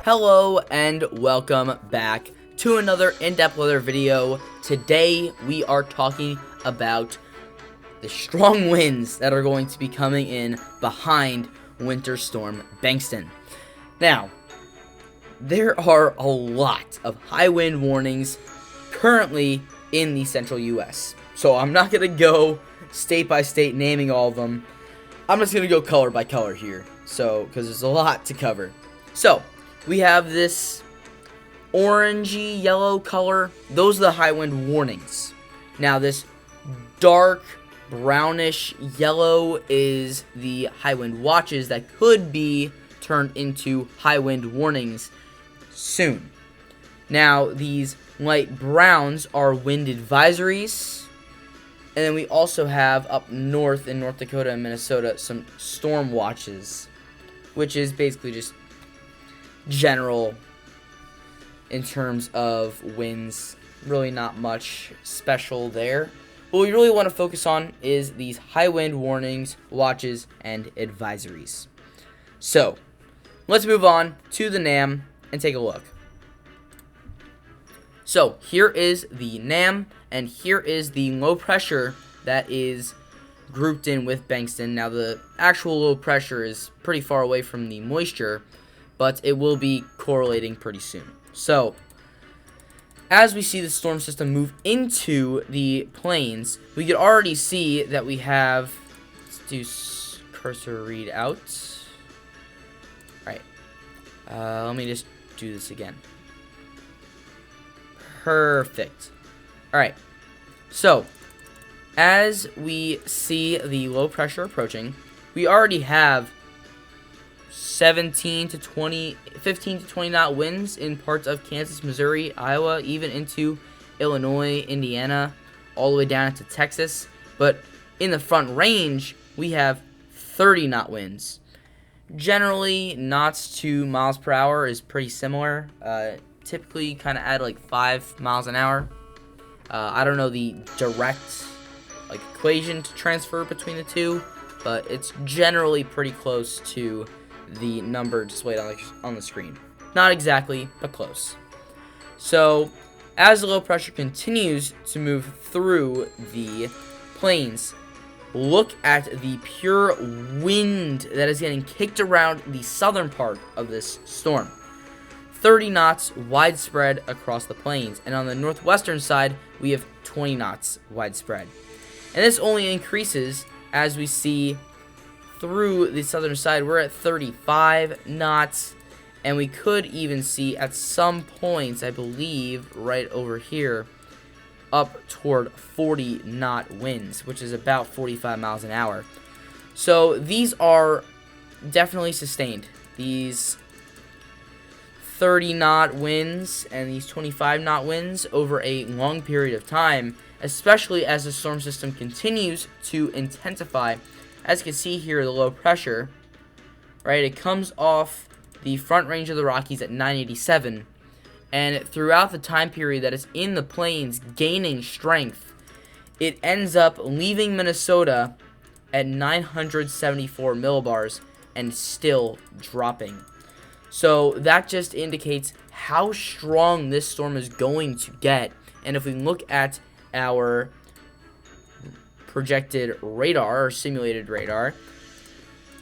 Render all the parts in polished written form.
Hello and welcome back to another in-depth weather video. Today we are talking about the strong winds that are going to be coming in behind Winter Storm Bankston. Now, there are a lot of high wind warnings currently in the central US. So I'm not going to go state by state naming all of them. I'm just going to go color by color here. So, because there's a lot to cover. So, we have this orangey yellow color. Those are the high wind warnings. Now, this dark brownish yellow is the high wind watches that could be turned into high wind warnings soon. Now, these light browns are wind advisories. And then we also have up north in North Dakota and Minnesota some storm watches, which is basically just general in terms of winds. Really not much special there. What we really want to focus on is these high wind warnings, watches, and advisories. So, let's move on to the NAM and take a look. So, here is the NAM, and here is the low pressure that is grouped in with Bankston. Now, the actual low pressure is pretty far away from the moisture, but it will be correlating pretty soon. So, as we see the storm system move into the plains, we can already see that we have, let's do cursor read out. All right, let me just do this again. Perfect. All right, so as we see the low pressure approaching, we already have 15 to 20 knot winds in parts of Kansas, Missouri, Iowa, even into Illinois, Indiana, all the way down into Texas. But in the front range, we have 30 knot winds. Generally, knots to miles per hour is pretty similar. Typically, kind of add like 5 miles an hour. I don't know the direct equation to transfer between the two, but it's generally pretty close to the number displayed on the screen. Not exactly, but close. So, as the low pressure continues to move through the plains, look at the pure wind that is getting kicked around the southern part of this storm. 30 knots widespread across the plains, and on the northwestern side, we have 20 knots widespread. And this only increases as we see through the southern side. We're at 35 knots, and we could even see at some points, I believe, right over here, up toward 40 knot winds, which is about 45 miles an hour. So these are definitely sustained. These 30 knot winds and these 25 knot winds over a long period of time, especially as the storm system continues to intensify. As you can see here, the low pressure, right, it comes off the front range of the Rockies at 987, and throughout the time period that it's in the plains gaining strength, it ends up leaving Minnesota at 974 millibars and still dropping. So that just indicates how strong this storm is going to get. And if we look at our projected radar or simulated radar,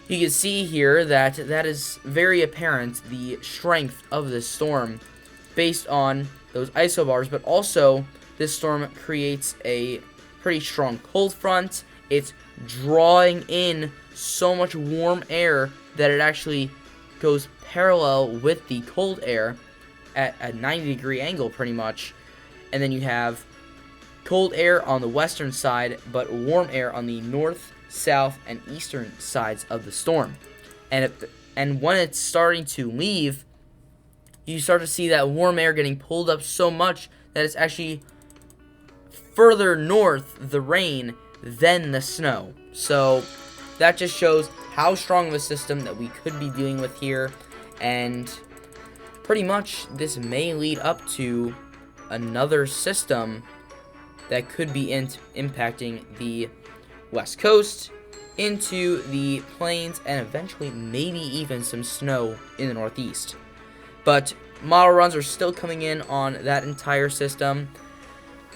you can see here that is very apparent, the strength of this storm based on those isobars. But also, this storm creates a pretty strong cold front. It's drawing in so much warm air that it actually goes parallel with the cold air at a 90-degree angle pretty much. And then you have cold air on the western side, but warm air on the north, south, and eastern sides of the storm. And when it's starting to leave, you start to see that warm air getting pulled up so much that it's actually further north, the rain, than the snow. So that just shows how strong of a system that we could be dealing with here. And pretty much this may lead up to another system that could be impacting the West Coast into the plains and eventually maybe even some snow in the Northeast. But model runs are still coming in on that entire system.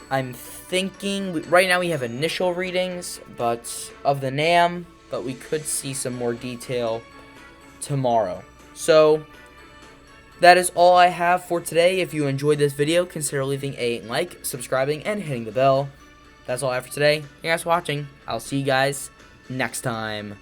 I'm thinking right now we have initial readings but of the NAM, but we could see some more detail tomorrow. So that is all I have for today. If you enjoyed this video, consider leaving a like, subscribing, and hitting the bell. That's all I have for today. Thank you guys for watching. I'll see you guys next time.